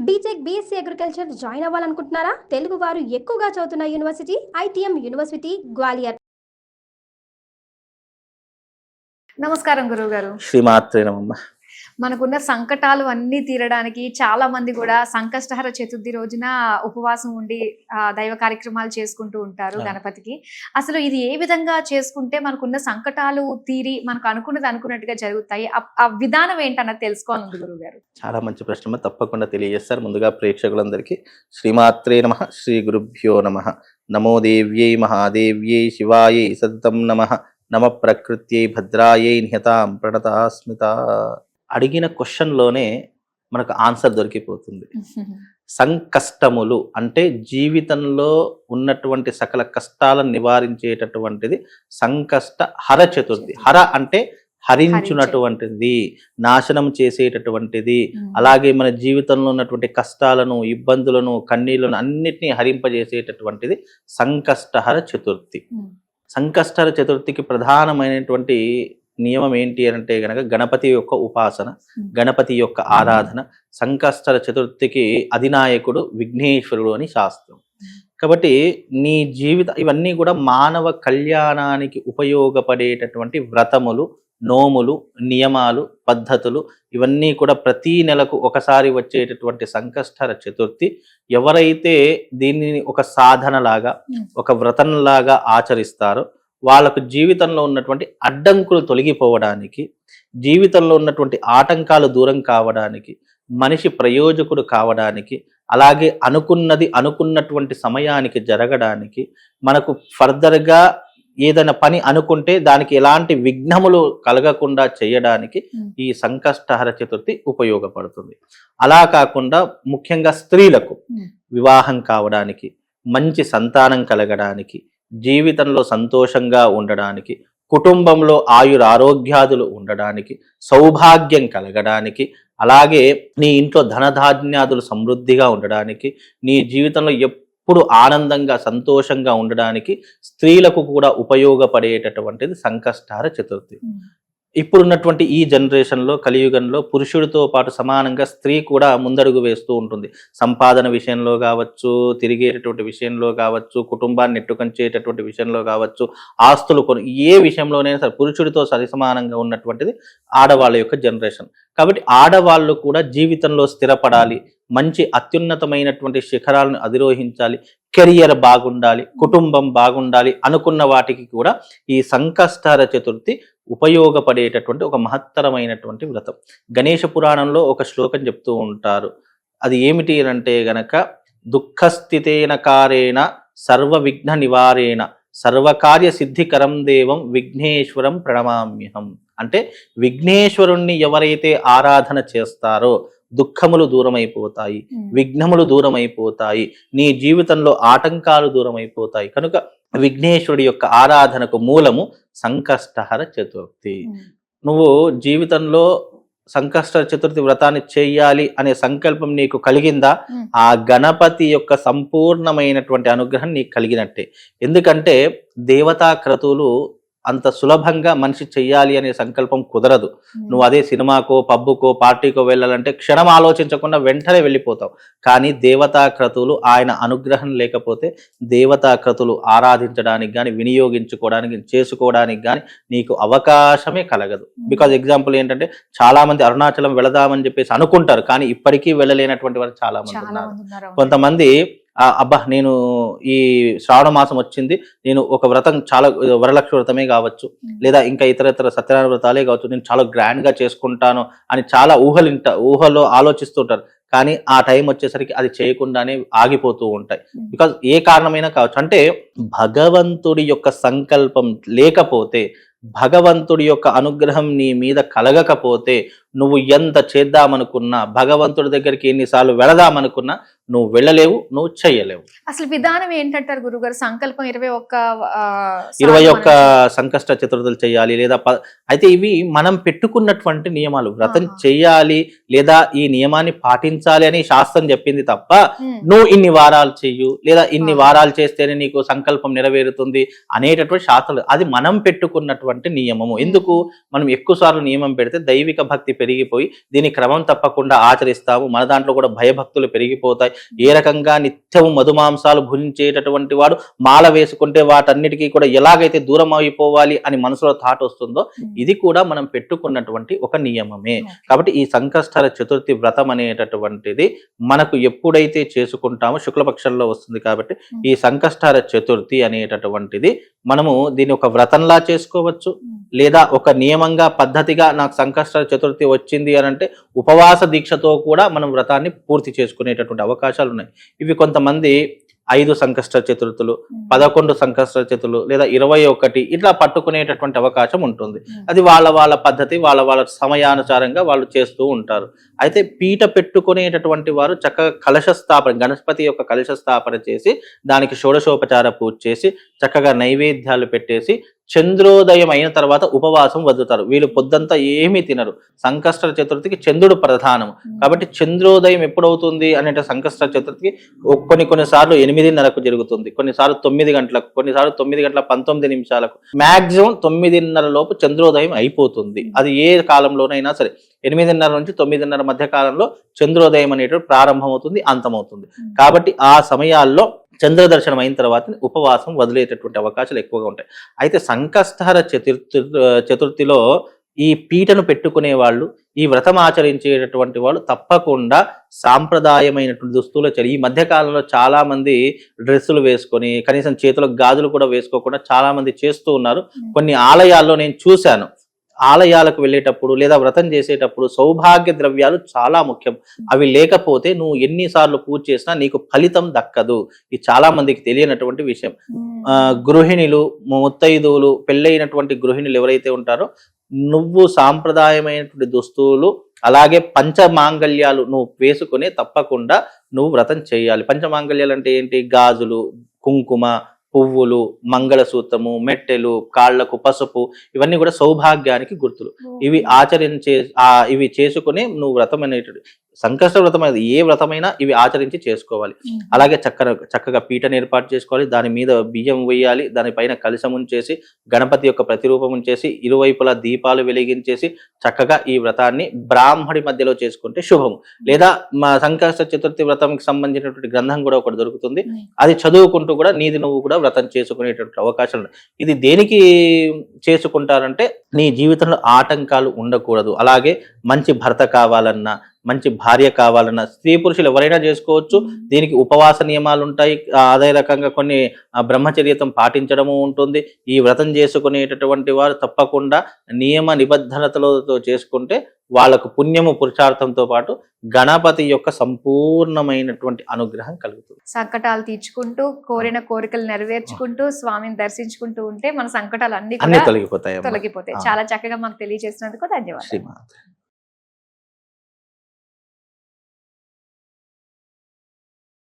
BTech B Sc agriculture join అవ్వాలనుకుంటున్నారా? తెలుగు వారు ఎక్కువగా చదువుతున్న యూనివర్సిటీ ఐటీఎం యూనివర్సిటీ గ్వాలియర్. నమస్కారం గురువు గారు. శ్రీమాత్రే నమః. మనకున్న సంకటాలు అన్ని తీరడానికి చాలా మంది కూడా సంకష్టహర చతుర్థి రోజున ఉపవాసం ఉండి దైవ కార్యక్రమాలు చేసుకుంటూ ఉంటారు గణపతికి. అసలు ఇది ఏ విధంగా చేసుకుంటే మనకున్న సంకటాలు తీరి మనకు అనుకున్నది అనుకున్నట్టుగా జరుగుతాయి? ఆ విధానం ఏంటన్నది తెలుసుకోవాలి గురువు గారు. చాలా మంచి ప్రశ్న, తప్పకుండా తెలియజేస్తారు. ముందుగా ప్రేక్షకులందరికీ శ్రీమాత్రే నమః, శ్రీ గురుభ్యో నమః. నమో దేవ్యై మహాదేవ్యై శివాయై సతతం నమః. నమ ప్రకృత్యై భద్రాయై నిహతాం ప్రణతాస్మిత. అడిగిన క్వశ్చన్లోనే మనకు ఆన్సర్ దొరికిపోతుంది. సంకష్టములు అంటే జీవితంలో ఉన్నటువంటి సకల కష్టాలను నివారించేటటువంటిది సంకష్ట హర చతుర్థి. హర అంటే హరించునటువంటిది, నాశనం చేసేటటువంటిది. అలాగే మన జీవితంలో ఉన్నటువంటి కష్టాలను, ఇబ్బందులను, కన్నీళ్లను అన్నిటినీ హరింపజేసేటటువంటిది సంకష్టహర చతుర్థి. సంకష్టహర చతుర్థికి ప్రధానమైనటువంటి నియమం ఏంటి అంటే గనక గణపతి యొక్క ఉపాసన, గణపతి యొక్క ఆరాధన. సంకష్టహర చతుర్థికి అధినాయకుడు విఘ్నేశ్వరుడు అని శాస్త్రం. కాబట్టి నీ ఇవన్నీ కూడా మానవ కళ్యాణానికి ఉపయోగపడేటటువంటి వ్రతములు, నోములు, నియమాలు, పద్ధతులు. ఇవన్నీ కూడా ప్రతి నెలకు ఒకసారి వచ్చేటటువంటి సంకష్టహర చతుర్థి. ఎవరైతే దీనిని ఒక సాధనలాగా, ఒక వ్రతంలాగా ఆచరిస్తారో వాళ్ళకు జీవితంలో ఉన్నటువంటి అడ్డంకులు తొలగిపోవడానికి, జీవితంలో ఉన్నటువంటి ఆటంకాలు దూరం కావడానికి, మనిషి ప్రయోజకుడు కావడానికి, అలాగే అనుకున్నటువంటి సమయానికి జరగడానికి, మనకు ఫర్దర్గా ఏదైనా పని అనుకుంటే దానికి ఎలాంటి విఘ్నములు కలగకుండా చేయడానికి ఈ సంకష్టహర చతుర్థి ఉపయోగపడుతుంది. అలా కాకుండా ముఖ్యంగా స్త్రీలకు వివాహం కావడానికి, మంచి సంతానం కలగడానికి, జీవితంలో సంతోషంగా ఉండడానికి, కుటుంబంలో ఆయురారోగ్యాదులు ఉండడానికి, సౌభాగ్యం కలగడానికి, అలాగే నీ ఇంట్లో ధనధాన్యాదులు సమృద్ధిగా ఉండడానికి, నీ జీవితంలో ఎప్పుడు ఆనందంగా సంతోషంగా ఉండడానికి స్త్రీలకు కూడా ఉపయోగపడేటటువంటిది సంకష్టహర చతుర్థి. ఇప్పుడున్నటువంటి ఈ జనరేషన్లో, కలియుగంలో పురుషుడితో పాటు సమానంగా స్త్రీ కూడా ముందడుగు వేస్తూ ఉంటుంది. సంపాదన విషయంలో కావచ్చు, తిరిగేటటువంటి విషయంలో కావచ్చు, కుటుంబాన్ని నెట్టుకొంచేటటువంటి విషయంలో కావచ్చు, ఆస్తులు ఏ విషయంలోనైనా సరే పురుషుడితో సరిసమానంగా ఉన్నటువంటిది ఆడవాళ్ళ యొక్క జనరేషన్. కాబట్టి ఆడవాళ్ళు కూడా జీవితంలో స్థిరపడాలి, మంచి అత్యున్నతమైనటువంటి శిఖరాలను అధిరోహించాలి, కెరియర్ బాగుండాలి, కుటుంబం బాగుండాలి అనుకున్న వాటికి కూడా ఈ సంకష్టహర చతుర్థి ఉపయోగపడేటటువంటి ఒక మహత్తరమైనటువంటి వ్రతం. గణేష పురాణంలో ఒక శ్లోకం చెప్తూ ఉంటారు. అది ఏమిటి అంటే గనక దుఃఖస్థితేన కారేణ సర్వ విఘ్న నివారేణ సర్వకార్య సిద్ధికరం దేవం విఘ్నేశ్వరం ప్రణమామ్యహం. అంటే విఘ్నేశ్వరుణ్ణి ఎవరైతే ఆరాధన చేస్తారో దుఃఖములు దూరమైపోతాయి, విఘ్నములు దూరమైపోతాయి, నీ జీవితంలో ఆటంకాలు దూరమైపోతాయి. కనుక విఘ్నేశ్వరుడి యొక్క ఆరాధనకు మూలము సంకష్టహర చతుర్థి. నువ్వు జీవితంలో సంకష్టహర చతుర్థి వ్రతాన్ని చేయాలి అనే సంకల్పం నీకు కలిగిందా, ఆ గణపతి యొక్క సంపూర్ణమైనటువంటి అనుగ్రహం నీకు కలిగినట్టే. ఎందుకంటే దేవతా క్రతువులు అంత సులభంగా మనిషి చెయ్యాలి అనే సంకల్పం కుదరదు. నువ్వు అదే సినిమాకో, పబ్బుకో, పార్టీకో వెళ్ళాలంటే క్షణం ఆలోచించకుండా వెంటనే వెళ్ళిపోతావు. కానీ దేవతా క్రతువులు ఆయన అనుగ్రహం లేకపోతే దేవతా క్రతువులు ఆరాధించడానికి కానీ, వినియోగించుకోవడానికి, చేసుకోవడానికి కానీ నీకు అవకాశమే కలగదు. బికాజ్ ఎగ్జాంపుల్ ఏంటంటే చాలా మంది అరుణాచలం వెళదామని చెప్పేసి అనుకుంటారు, కానీ ఇప్పటికీ వెళ్ళలేనటువంటి వారు చాలా మంది ఉన్నారు. కొంతమంది అబ్బా నేను ఈ శ్రావణ మాసం వచ్చింది, నేను ఒక వ్రతం చాలా వరలక్ష్మి వ్రతమే కావచ్చు, లేదా ఇంకా ఇతర సత్యనారాయణ వ్రతాలే కావచ్చు, నేను చాలా గ్రాండ్ గా చేసుకుంటాను అని చాలా ఊహలో ఆలోచిస్తుంటారు. కానీ ఆ టైం వచ్చేసరికి అది చేయకుండానే ఆగిపోతూ ఉంటాయి. బికాజ్ ఏ కారణమైనా కావచ్చు. అంటే భగవంతుడి యొక్క సంకల్పం లేకపోతే, భగవంతుడి యొక్క అనుగ్రహం నీ మీద కలగకపోతే నువ్వు ఎంత చేద్దామనుకున్నా, భగవంతుడి దగ్గరికి ఎన్నిసార్లు వెళదామనుకున్నా నువ్వు వెళ్ళలేవు, నువ్వు చెయ్యలేవు. అసలు విధానం ఏంటంటారు గురుగారు? సంకల్పం 21 సంకష్ట చతుర్థులు చేయాలి, లేదా అయితే ఇవి మనం పెట్టుకున్నటువంటి నియమాలు. వ్రతం చెయ్యాలి లేదా ఈ నియమాన్ని పాటించాలి అని శాస్త్రం చెప్పింది తప్ప నువ్వు ఇన్ని వారాలు చెయ్యు, లేదా ఇన్ని వారాలు చేస్తేనే నీకు సంకల్పం నెరవేరుతుంది అనేటటువంటి శాస్త్రం. అది మనం పెట్టుకున్నటువంటి నియమము. ఎందుకు మనం ఎక్కువ సార్లు నియమం పెడితే దైవిక భక్తి పెరిగిపోయి దీని క్రమం తప్పకుండా ఆచరిస్తాము, మన దాంట్లో కూడా భయభక్తులు పెరిగిపోతాయి. ఏ రకంగా నిత్యం మధుమాంసాలు భుజించేటటువంటి వాడు మాల వేసుకుంటే వాటన్నిటికీ కూడా ఎలాగైతే దూరం అయిపోవాలి అని మనసులో థాట్ వస్తుందో ఇది కూడా మనం పెట్టుకున్నటువంటి ఒక నియమమే. కాబట్టి ఈ సంకష్టహర చతుర్థి వ్రతం అనేటటువంటిది మనకు ఎప్పుడైతే చేసుకుంటామో శుక్లపక్షంలో వస్తుంది. కాబట్టి ఈ సంకష్టహర చతుర్థి అనేటటువంటిది మనము దీన్ని ఒక వ్రతంలా చేసుకోవచ్చు, లేదా ఒక నియమంగా పద్ధతిగా నాకు సంకష్టహర చతుర్థి వచ్చింది అని అంటే ఉపవాస దీక్షతో కూడా మనం వ్రతాన్ని పూర్తి చేసుకునేటటువంటి అవకాశాలు ఉన్నాయి. ఇవి కొంతమంది 5 సంకష్ట చతుర్థులు, 11 సంకష్ట చతుర్థులు లేదా 21 ఇట్లా పట్టుకునేటటువంటి అవకాశం ఉంటుంది. అది వాళ్ళ పద్ధతి, వాళ్ళ సమయానుసారంగా వాళ్ళు చేస్తూ ఉంటారు. అయితే పీట పెట్టుకునేటటువంటి వారు చక్కగా కలశ స్థాపన, గణపతి యొక్క కలశ స్థాపన చేసి దానికి షోడశోపచార పూజ చేసి చక్కగా నైవేద్యాలు పెట్టేసి చంద్రోదయం అయిన తర్వాత ఉపవాసం వదులుతారు. వీళ్ళు పొద్దంతా ఏమీ తినరు. సంకష్ట చతుర్థికి చంద్రుడు ప్రధానం కాబట్టి చంద్రోదయం ఎప్పుడవుతుంది అంటే సంకష్ట చతుర్థికి కొన్నిసార్లు 8:30కు జరుగుతుంది, కొన్నిసార్లు 9 గంటలకు, కొన్నిసార్లు 9 గంటల 19 నిమిషాలకు, మాక్సిమం 9:30 లోపు చంద్రోదయం అయిపోతుంది. అది ఏ కాలంలోనైనా సరే 8:30 నుంచి 9:30 మధ్య కాలంలో చంద్రోదయం అనేటువంటి ప్రారంభమవుతుంది, అంతమవుతుంది. కాబట్టి ఆ సమయాల్లో చంద్ర దర్శనం అయిన తర్వాత ఉపవాసం వదిలేటటువంటి అవకాశాలు ఎక్కువగా ఉంటాయి. అయితే సంకష్టహర చతుర్థిలో ఈ పీటను పెట్టుకునే వాళ్ళు, ఈ వ్రతం ఆచరించేటటువంటి వాళ్ళు తప్పకుండా సాంప్రదాయమైనటువంటి దుస్తులు ఈ మధ్య కాలంలో చాలా మంది డ్రెస్సులు వేసుకొని కనీసం చేతులకు గాజులు కూడా వేసుకోకుండా చాలా మంది చేస్తూ ఉన్నారు. కొన్ని ఆలయాల్లో నేను చూశాను. ఆలయాలకు వెళ్ళేటప్పుడు లేదా వ్రతం చేసేటప్పుడు సౌభాగ్య ద్రవ్యాలు చాలా ముఖ్యం. అవి లేకపోతే నువ్వు ఎన్నిసార్లు పూజ చేసినా నీకు ఫలితం దక్కదు. ఇది చాలా మందికి తెలియనటువంటి విషయం. గృహిణులు, ముత్తైదువులు, పెళ్ళైనటువంటి గృహిణులు ఎవరైతే ఉంటారో నువ్వు సాంప్రదాయమైనటువంటి దుస్తులు అలాగే పంచమాంగళ్యాలు నువ్వు వేసుకునే తప్పకుండా నువ్వు వ్రతం చేయాలి. పంచమాంగళ్యాలు అంటే ఏంటి? గాజులు, కుంకుమ, పువ్వులు, మంగళసూత్రము, మెట్టెలు, కాళ్లకు పసుపు, ఇవన్నీ కూడా సౌభాగ్యానికి గుర్తులు. ఇవి చేసుకునే నువ్వు వ్రతం అనేటువంటి సంకష్ట వ్రతం అనేది ఏ వ్రతమైనా ఇవి ఆచరించి చేసుకోవాలి. అలాగే చక్కగా పీటను ఏర్పాటు చేసుకోవాలి, దాని మీద బియ్యం వేయాలి, దానిపైన కలశం ఉంచేసి గణపతి యొక్క ప్రతిరూపం ఉంచేసి ఇరువైపులా దీపాలు వెలిగించేసి చక్కగా ఈ వ్రతాన్ని బ్రాహ్మడి మధ్యలో చేసుకుంటే శుభము. లేదా మా సంకష్ట చతుర్థి వ్రతంకి సంబంధించినటువంటి గ్రంథం కూడా ఒకటి దొరుకుతుంది, అది చదువుకుంటూ కూడా నీది నువ్వు కూడా వ్రతం చేసుకునేటువంటి అవకాశం ఉంది. ఇది దేనికి చేసుకుంటారంటే నీ జీవితంలో ఆటంకాలు ఉండకూడదు, అలాగే మంచి భర్త కావాలన్నా, మంచి భార్య కావాలన్నా స్త్రీ పురుషులు ఎవరైనా చేసుకోవచ్చు. దీనికి ఉపవాస నియమాలు ఉంటాయి, అదే రకంగా కొన్ని బ్రహ్మచర్యతం పాటించడము ఉంటుంది. ఈ వ్రతం చేసుకునేటటువంటి వారు తప్పకుండా నియమ నిబంధనలతో చేసుకుంటే వాళ్ళకు పుణ్యము పురుషార్థంతో పాటు గణపతి యొక్క సంపూర్ణమైనటువంటి అనుగ్రహం కలుగుతుంది. సంకటాలు తీర్చుకుంటూ కోరిన కోరికలు నెరవేర్చుకుంటూ స్వామిని దర్శించుకుంటూ ఉంటే మన సంకటాలు అన్ని తొలగిపోతాయి. చాలా చక్కగా మాకు తెలియజేసినందుకు ధన్యవాదాలు.